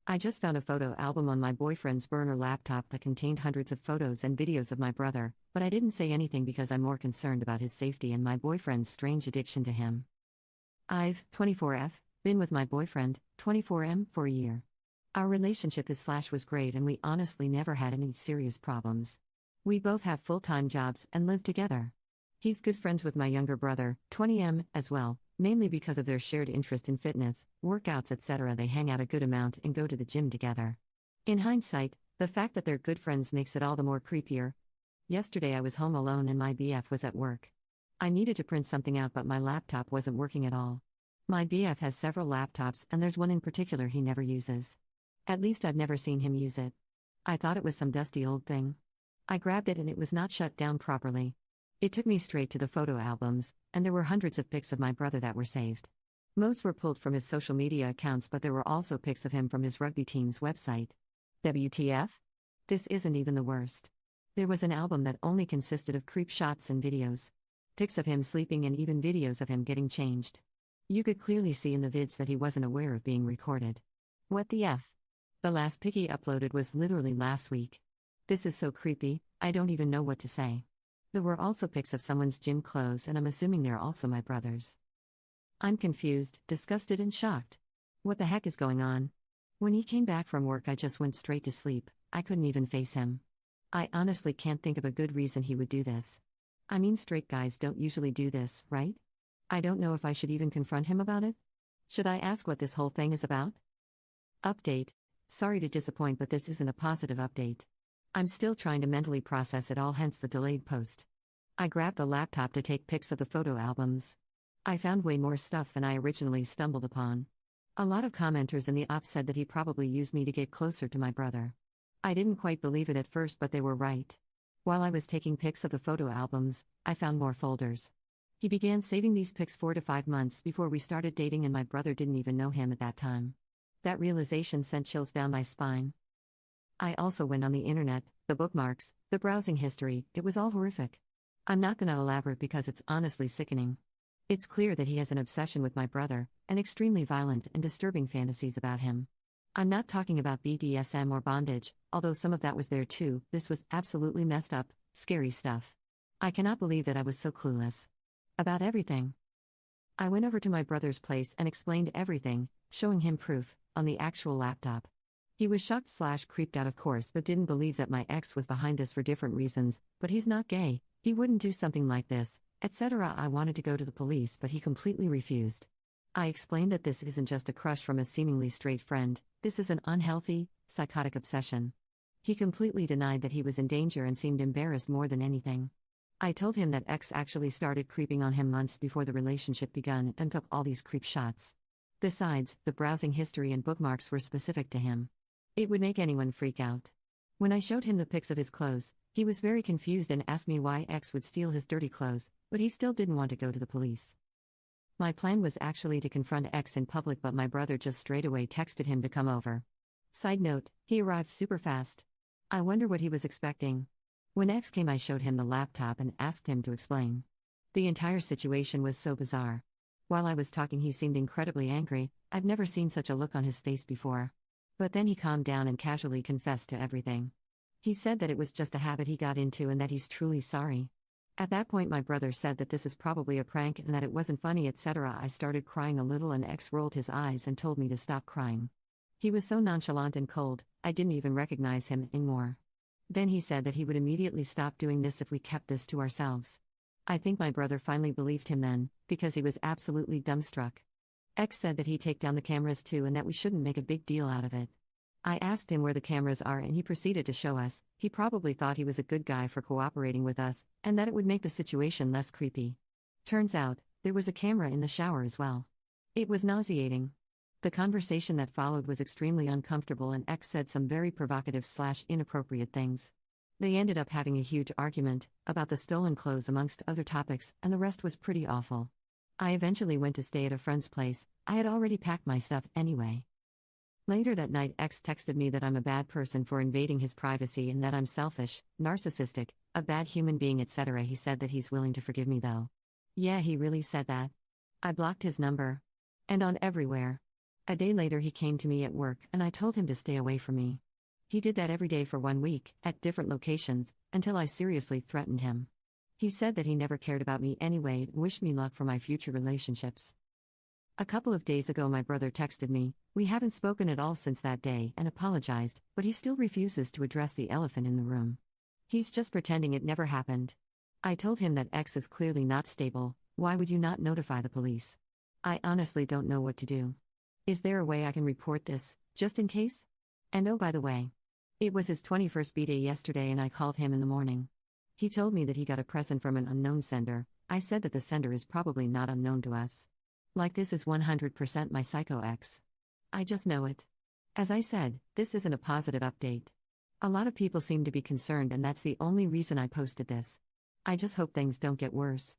I just found a photo album on my boyfriend's burner laptop that contained hundreds of photos and videos of my brother, but I didn't say anything because I'm more concerned about his safety and my boyfriend's strange addiction to him. I've, 24F, been with my boyfriend, 24M, for a year. Our relationship was great and we honestly never had any serious problems. We both have full-time jobs and live together. He's good friends with my younger brother, 20M, as well, mainly because of their shared interest in fitness, workouts, etc. They hang out a good amount and go to the gym together. In hindsight, the fact that they're good friends makes it all the more creepier. Yesterday I was home alone and my BF was at work. I needed to print something out but my laptop wasn't working at all. My BF has several laptops and there's one in particular he never uses. At least I've never seen him use it. I thought it was some dusty old thing. I grabbed it and it was not shut down properly. It took me straight to the photo albums, and there were hundreds of pics of my brother that were saved. Most were pulled from his social media accounts, but there were also pics of him from his rugby team's website. WTF? This isn't even the worst. There was an album that only consisted of creep shots and videos. Pics of him sleeping and even videos of him getting changed. You could clearly see in the vids that he wasn't aware of being recorded. What the F? The last pic he uploaded was literally last week. This is so creepy, I don't even know what to say. There were also pics of someone's gym clothes and I'm assuming they're also my brother's. I'm confused, disgusted and shocked. What the heck is going on? When he came back from work I just went straight to sleep, I couldn't even face him. I honestly can't think of a good reason he would do this. I mean, straight guys don't usually do this, right? I don't know if I should even confront him about it. Should I ask what this whole thing is about? Update. Sorry to disappoint but this isn't a positive update. I'm still trying to mentally process it all, hence the delayed post. I grabbed the laptop to take pics of the photo albums. I found way more stuff than I originally stumbled upon. A lot of commenters in the op said that he probably used me to get closer to my brother. I didn't quite believe it at first but they were right. While I was taking pics of the photo albums, I found more folders. He began saving these pics 4 to 5 months before we started dating and my brother didn't even know him at that time. That realization sent chills down my spine. I also went on the internet, the bookmarks, the browsing history, it was all horrific. I'm not gonna elaborate because it's honestly sickening. It's clear that he has an obsession with my brother, and extremely violent and disturbing fantasies about him. I'm not talking about BDSM or bondage, although some of that was there too. This was absolutely messed up, scary stuff. I cannot believe that I was so clueless about everything. I went over to my brother's place and explained everything, showing him proof, on the actual laptop. He was shocked/creeped out of course but didn't believe that my ex was behind this for different reasons, but he's not gay, he wouldn't do something like this, etc. I wanted to go to the police but he completely refused. I explained that this isn't just a crush from a seemingly straight friend, this is an unhealthy, psychotic obsession. He completely denied that he was in danger and seemed embarrassed more than anything. I told him that ex actually started creeping on him months before the relationship begun and took all these creep shots. Besides, the browsing history and bookmarks were specific to him. It would make anyone freak out. When I showed him the pics of his clothes, he was very confused and asked me why ex would steal his dirty clothes, but he still didn't want to go to the police. My plan was actually to confront ex in public but my brother just straight away texted him to come over. Side note, he arrived super fast. I wonder what he was expecting. When ex came I showed him the laptop and asked him to explain. The entire situation was so bizarre. While I was talking he seemed incredibly angry, I've never seen such a look on his face before. But then he calmed down and casually confessed to everything. He said that it was just a habit he got into and that he's truly sorry. At that point my brother said that this is probably a prank and that it wasn't funny, etc. I started crying a little and ex rolled his eyes and told me to stop crying. He was so nonchalant and cold, I didn't even recognize him anymore. Then he said that he would immediately stop doing this if we kept this to ourselves. I think my brother finally believed him then, because he was absolutely dumbstruck. Ex said that he'd take down the cameras too and that we shouldn't make a big deal out of it. I asked him where the cameras are and he proceeded to show us. He probably thought he was a good guy for cooperating with us, and that it would make the situation less creepy. Turns out, there was a camera in the shower as well. It was nauseating. The conversation that followed was extremely uncomfortable and ex said some very provocative/inappropriate things. They ended up having a huge argument, about the stolen clothes amongst other topics, and the rest was pretty awful. I eventually went to stay at a friend's place. I had already packed my stuff anyway. Later that night ex texted me that I'm a bad person for invading his privacy and that I'm selfish, narcissistic, a bad human being, etc. He said that he's willing to forgive me though. Yeah, he really said that. I blocked his number. And on everywhere. A day later, he came to me at work and I told him to stay away from me. He did that every day for 1 week, at different locations, until I seriously threatened him. He said that he never cared about me anyway and wished me luck for my future relationships. A couple of days ago, my brother texted me. We haven't spoken at all since that day and apologized, but he still refuses to address the elephant in the room. He's just pretending it never happened. I told him that X is clearly not stable. Why would you not notify the police? I honestly don't know what to do. Is there a way I can report this, just in case? And oh, by the way, it was his 21st birthday yesterday and I called him in the morning. He told me that he got a present from an unknown sender. I said that the sender is probably not unknown to us. Like, this is 100% my psycho ex. I just know it. As I said, this isn't a positive update. A lot of people seem to be concerned, and that's the only reason I posted this. I just hope things don't get worse.